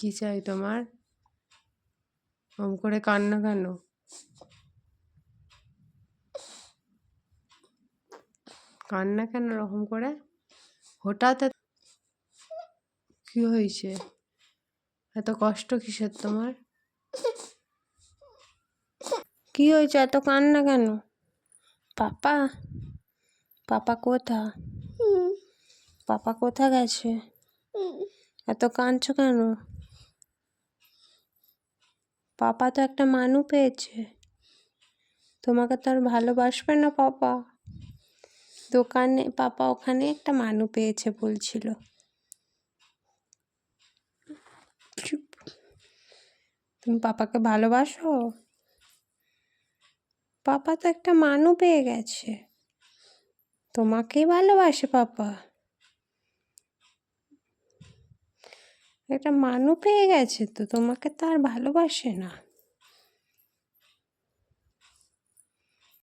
কি চাই তোমার? ওম করে কান্না কেন? কান্না কেন রকম করে? হঠাৎ কি হয়েছে? এত কষ্ট কিসের তোমার? কি হয়েছে? এত কান্না কেন? পাপা পাপা কোথা? পাপা কোথা গেছে? এত কাঁদছো কেন? পাপা তো একটা মানু পেয়েছে, তোমাকে তো আর ভালোবাসবে না পাপা? দোকানে পাপা ওখানে একটা মানু পেয়েছে বলছিল। চুপ। তুমি পাপাকে ভালোবাসো? পাপা তো একটা মানু পেয়ে গেছে, তোমাকেই ভালোবাসে পাপা। একটা মানু পেয়ে গেছে তো তোমাকে তো আর ভালোবাসে না।